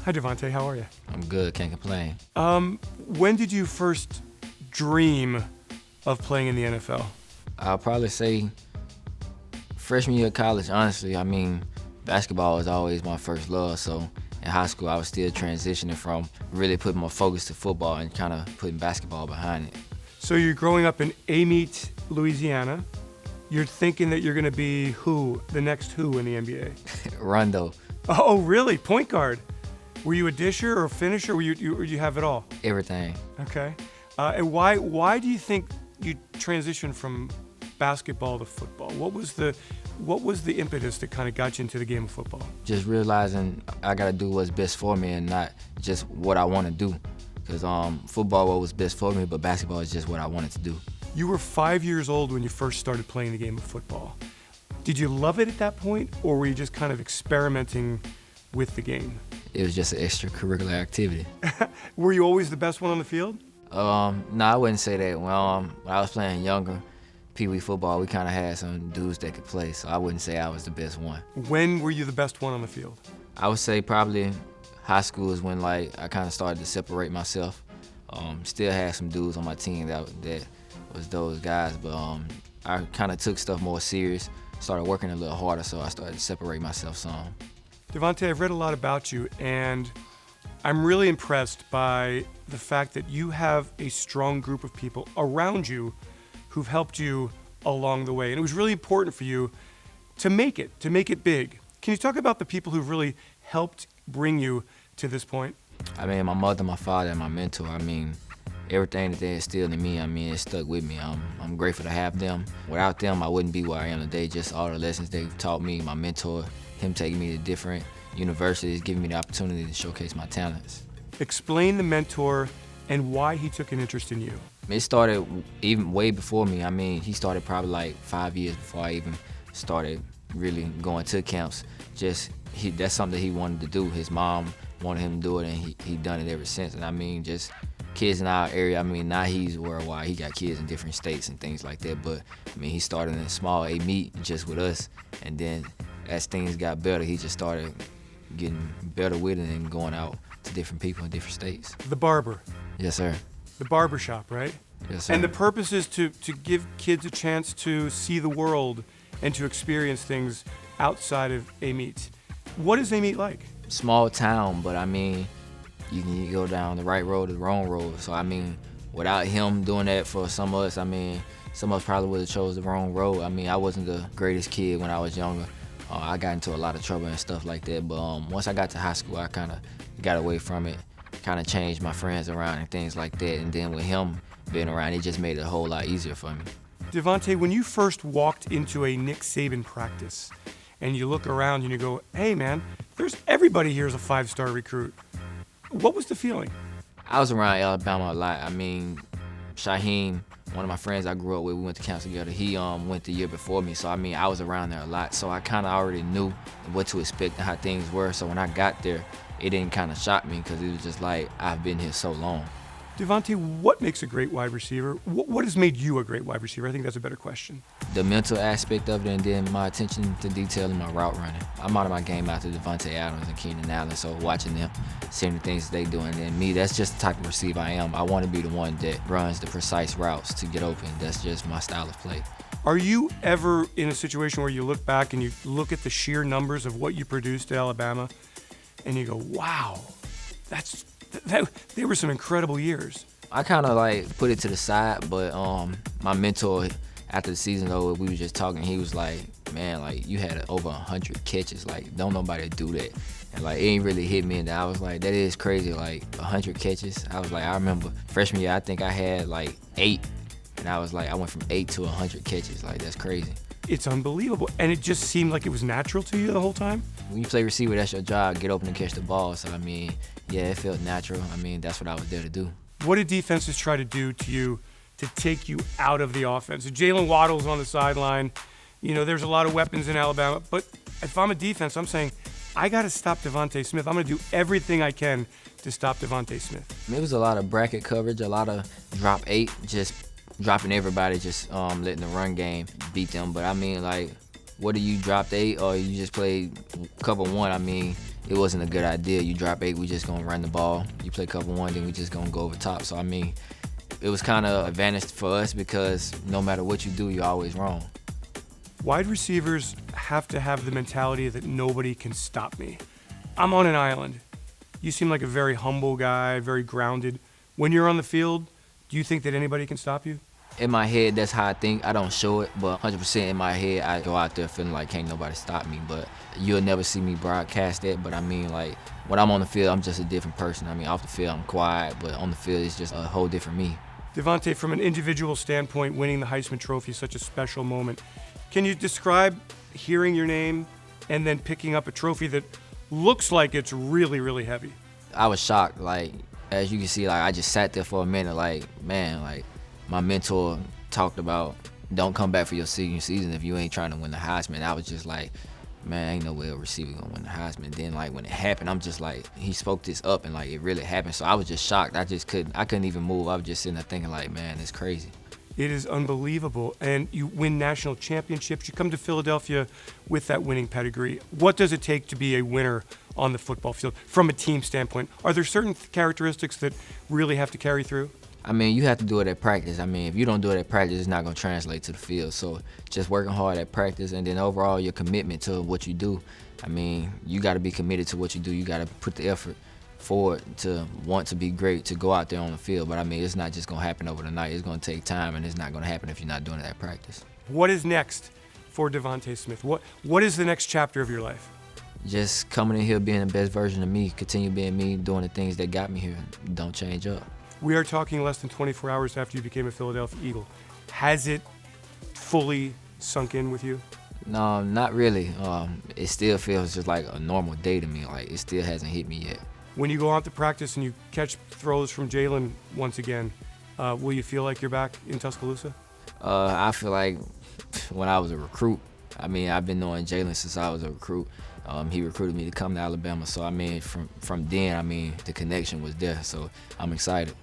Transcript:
Hi, DeVonta. How are you? I'm good, can't complain. When did you first dream of playing in the NFL? I'll probably say freshman year of college, honestly. I mean, basketball was always my first love, so in high school I was still transitioning from really putting my focus to football and kind of putting basketball behind it. So you're growing up in Amite, Louisiana. You're thinking that you're going to be who? The next who in the NBA? Rondo, Oh, really? Point guard. Were you a disher or a finisher? Or you have it all? everything. Okay. And why do you think you transitioned from basketball to football? What was the impetus that kind of got you into the game of football? Just realizing I gotta do what's best for me and not just what I want to do. Cause football what was best for me, but basketball is just what I wanted to do. You were 5 years old when you first started playing the game of football. Did you love it at that point, or were you just kind of experimenting with the game? It was just an extracurricular activity. Were you always the best one on the field? No, I wouldn't say that. Well, when I was playing younger, Pee Wee football, we kind of had some dudes that could play, so I wouldn't say I was the best one. When were you the best one on the field? I would say probably high school is when like I kind of started to separate myself. Still had some dudes on my team that was those guys, but I kind of took stuff more serious, started working a little harder, so I started to separate myself some. DeVonta, I've read a lot about you, and I'm really impressed by the fact that you have a strong group of people around you who've helped you along the way. And it was really important for you to make it big. Can you talk about the people who've really helped bring you to this point? I mean, my mother, my father, and my mentor, I mean, everything that they instilled in me, I mean, it stuck with me. I'm grateful to have them. Without them, I wouldn't be where I am today. Just all the lessons they've taught me, my mentor, him taking me to different universities, giving me the opportunity to showcase my talents. Explain the mentor and why he took an interest in you. It started even way before me. I mean, he started probably like 5 years before I even started really going to camps. That's something he wanted to do. His mom wanted him to do it, and he done it ever since. And I mean, just kids in our area, I mean, now he's worldwide. He got kids in different states and things like that. But I mean, he started in a small meet just with us, and then as things got better, he just started getting better with it and going out to different people in different states. The barber. Yes, sir. The Barber Shop, right? Yes, sir. And the purpose is to give kids a chance to see the world and to experience things outside of Amite. What is Amite like? Small town, but I mean, you can go down the right road or the wrong road. So I mean, without him doing that for some of us, I mean, some of us probably would have chose the wrong road. I mean, I wasn't the greatest kid when I was younger. I got into a lot of trouble and stuff like that. But once I got to high school, I kind of got away from it, kind of changed my friends around and things like that. And then with him being around, it just made it a whole lot easier for me. DeVonta, when you first walked into a Nick Saban practice and you look around and you go, hey man, everybody here is a 5-star recruit. What was the feeling? I was around Alabama a lot. I mean, Shaheem, one of my friends I grew up with, we went to camp together. He went the year before me, so I mean, I was around there a lot. So I kind of already knew what to expect and how things were. So when I got there, it didn't kind of shock me because it was just like, I've been here so long. DeVonta, what makes a great wide receiver? What has made you a great wide receiver? I think that's a better question. The mental aspect of it, and then my attention to detail in my route running. I'm out of my game after DeVonta Adams and Keenan Allen, so watching them, seeing the things they do, and then me, that's just the type of receiver I am. I want to be the one that runs the precise routes to get open. That's just my style of play. Are you ever in a situation where you look back and you look at the sheer numbers of what you produced at Alabama, and you go, wow, they were some incredible years? I kind of like put it to the side, but my mentor, after the season though, we was just talking. He was like, man, like you had over 100 catches. Like don't nobody do that. And like it ain't really hit me. And I was like, that is crazy. Like 100 catches. I was like, I remember freshman year, I think I had like 8, and I was like, I went from 8 to 100 catches. Like that's crazy. It's unbelievable. And it just seemed like it was natural to you the whole time? When you play receiver, that's your job, get open and catch the ball. So I mean, yeah, it felt natural. I mean, that's what I was there to do. What did defenses try to do to you to take you out of the offense? Jalen Waddle's on the sideline. You know, there's a lot of weapons in Alabama. But if I'm a defense, I'm saying, I got to stop DeVonta Smith. I'm going to do everything I can to stop DeVonta Smith. It was a lot of bracket coverage, a lot of drop 8, just dropping everybody, just letting the run game beat them. But I mean, like, whether you dropped 8 or you just played cover 1, I mean, it wasn't a good idea. You drop 8, we just gonna run the ball. You play cover 1, then we just gonna go over top. So I mean, it was kind of advantage for us because no matter what you do, you're always wrong. Wide receivers have to have the mentality that nobody can stop me. I'm on an island. You seem like a very humble guy, very grounded. When you're on the field, do you think that anybody can stop you? In my head, that's how I think. I don't show it, but 100% in my head, I go out there feeling like can't nobody stop me. But you'll never see me broadcast that. But I mean, like, when I'm on the field, I'm just a different person. I mean, off the field, I'm quiet, but on the field, it's just a whole different me. DeVonta, from an individual standpoint, winning the Heisman Trophy is such a special moment. Can you describe hearing your name and then picking up a trophy that looks like it's really, really heavy? I was shocked. Like, as you can see, like, I just sat there for a minute, like, man, like, my mentor talked about don't come back for your senior season if you ain't trying to win the Heisman. I was just like, man, ain't no way a receiver gonna win the Heisman. Then, like, when it happened, I'm just like, he spoke this up and, like, it really happened. So I was just shocked. I couldn't even move. I was just sitting there thinking, like, man, it's crazy. It is unbelievable. And you win national championships. You come to Philadelphia with that winning pedigree. What does it take to be a winner on the football field from a team standpoint? Are there certain characteristics that really have to carry through? I mean, you have to do it at practice. I mean, if you don't do it at practice, it's not going to translate to the field. So just working hard at practice and then overall your commitment to what you do. I mean, you got to be committed to what you do. You got to put the effort forward to want to be great, to go out there on the field. But, I mean, it's not just going to happen over the night. It's going to take time, and it's not going to happen if you're not doing it at practice. What is next for DeVonta Smith? What is the next chapter of your life? Just coming in here, being the best version of me, continue being me, doing the things that got me here. Don't change up. We are talking less than 24 hours after you became a Philadelphia Eagle. Has it fully sunk in with you? No, not really. It still feels just like a normal day to me. Like, it still hasn't hit me yet. When you go out to practice and you catch throws from Jalen once again, will you feel like you're back in Tuscaloosa? I feel like when I was a recruit, I mean, I've been knowing Jalen since I was a recruit. He recruited me to come to Alabama. So, I mean, from then, I mean, the connection was there. So, I'm excited.